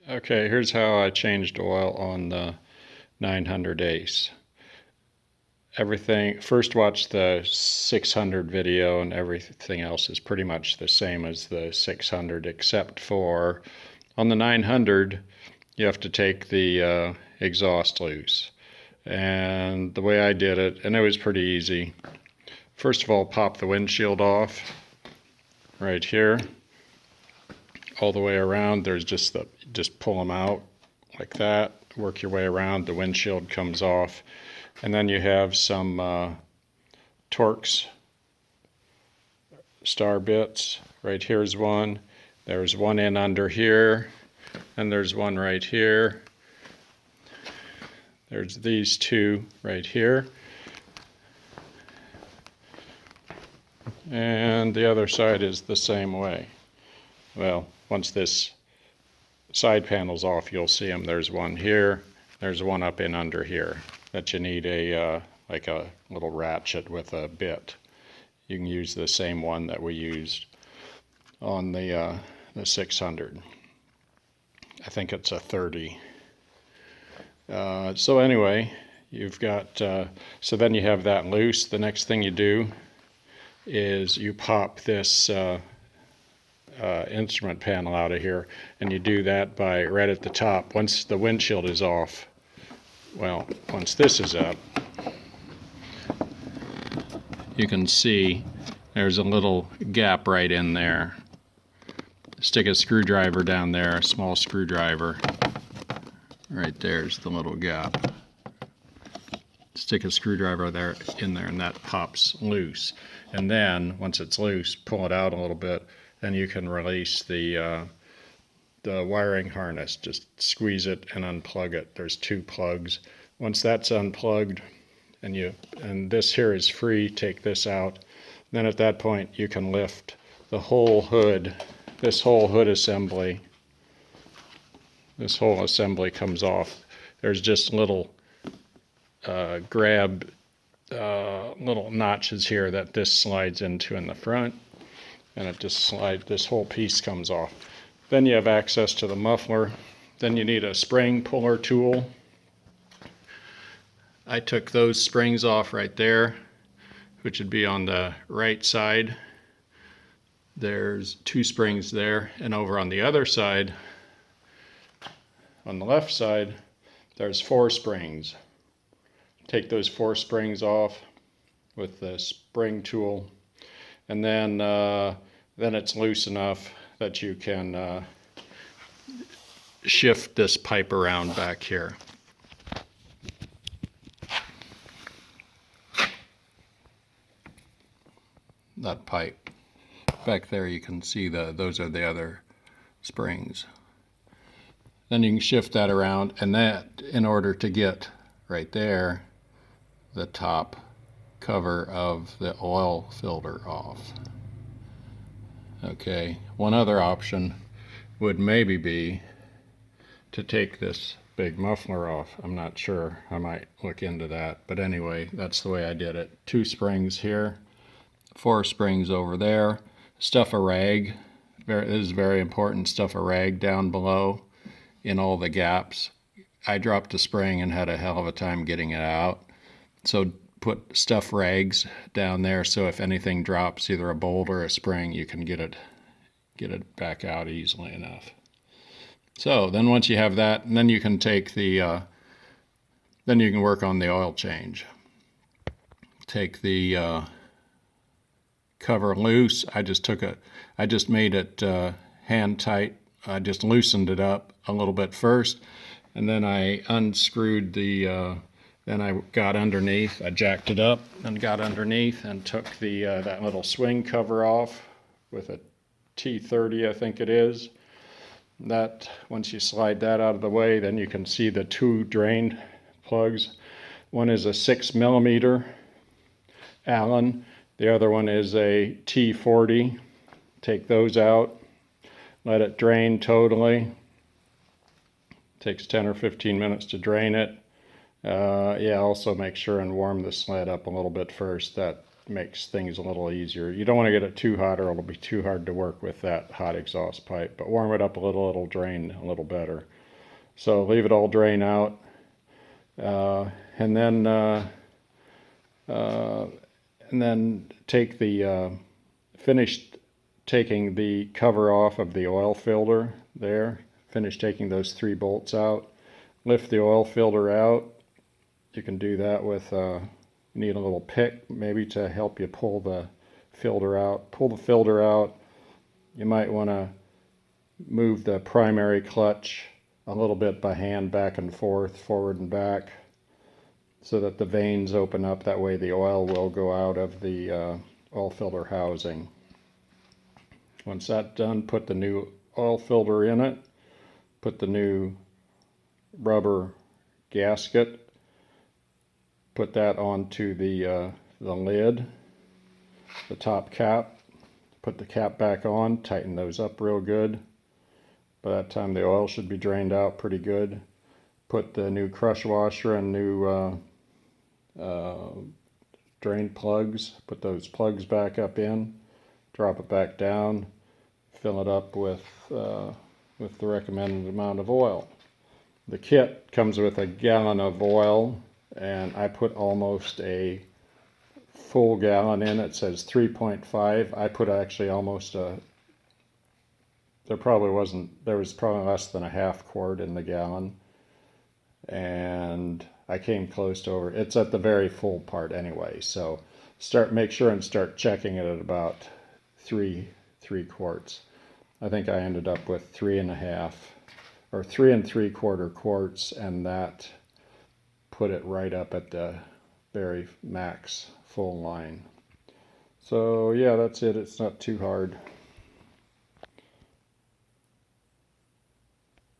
Okay, here's how I changed oil on the 900 Ace. Everything, first watch the 600 video, and everything else is pretty much the same as the 600 except for on the 900 you have to take the exhaust loose. And the way I did it, and it was pretty easy, first of all, pop the windshield off right here all the way around. There's just pull them out like that, work your way around, the windshield comes off, and then you have some Torx star bits. Right here's one, there's one in under here, and there's one right here. There's these two right here, and the other side is the same way. Well, once this side panel's off, you'll see them. There's one here, there's one up in under here that you need like a little ratchet with a bit. You can use the same one that we used on the 600. I think it's a 30. So anyway, you've got, so then you have that loose. The next thing you do is you pop this instrument panel out of here, and you do that by right at the top. Once the windshield is off, well, once this is up, you can see there's a little gap right in there. Stick a screwdriver down there, a small screwdriver. Right there's the little gap. Stick a screwdriver there in there, and that pops loose. And then once it's loose, pull it out a little bit, then you can release the wiring harness. Just squeeze it and unplug it. There's two plugs. Once that's unplugged, and this here is free, take this out. Then at that point you can lift the whole hood. This whole hood assembly, this whole assembly comes off. There's just little little notches here that this slides into in the front, and it just slides, this whole piece comes off. Then you have access to the muffler. Then you need a spring puller tool. I took those springs off right there, which would be on the right side. There's two springs there, and over on the other side, on the left side, there's 4 springs. Take those 4 springs off with the spring tool, and then it's loose enough that you can shift this pipe around back here. That pipe back there, you can see those are the other springs. Then you can shift that around, and that in order to get right there the top cover of the oil filter off. Okay, one other option would maybe be to take this big muffler off. I'm not sure, I might look into that, but anyway, that's the way I did it. 2 springs here, 4 springs over there. Stuff a rag, this is very important, stuff a rag down below in all the gaps. I dropped a spring and had a hell of a time getting it out, so put stuff rags down there so if anything drops, either a bolt or a spring, you can get it back out easily enough. So then once you have that, then you can take then you can work on the oil change. Take the cover loose. I just made it hand tight. I just loosened it up a little bit first, and then I unscrewed then I got underneath, I jacked it up and got underneath and took that little swing cover off with a T30, I think it is. That, once you slide that out of the way, then you can see the 2 drain plugs. One is a 6mm Allen, the other one is a T40. Take those out, let it drain totally. Takes 10 or 15 minutes to drain it. Yeah, also make sure and warm the sled up a little bit first. That makes things a little easier. You don't want to get it too hot or it'll be too hard to work with that hot exhaust pipe, but warm it up a little, it'll drain a little better. So leave it all drain out, and then take the finish taking the cover off of the oil filter there. Finish taking those 3 bolts out. Lift the oil filter out. You can do that with you need a little pick maybe to help you pull the filter out. Pull the filter out. You might want to move the primary clutch a little bit by hand back and forth, forward and back, so that the vanes open up. That way the oil will go out of the oil filter housing. Once that's done, put the new oil filter in it, put the new rubber gasket, put that onto the lid, the top cap, put the cap back on, tighten those up real good. By that time the oil should be drained out pretty good. Put the new crush washer and new drain plugs, put those plugs back up in, drop it back down, fill it up with the recommended amount of oil. The kit comes with a gallon of oil, and I put almost a full gallon in. It says 3.5. I put actually almost there was probably less than a half quart in the gallon, and I came close to over. It's at the very full part anyway, so make sure and start checking it at about three quarts. I think I ended up with 3.5 or 3 3/4 quarts, and that put it right up at the very max full line. So yeah, that's it. It's not too hard.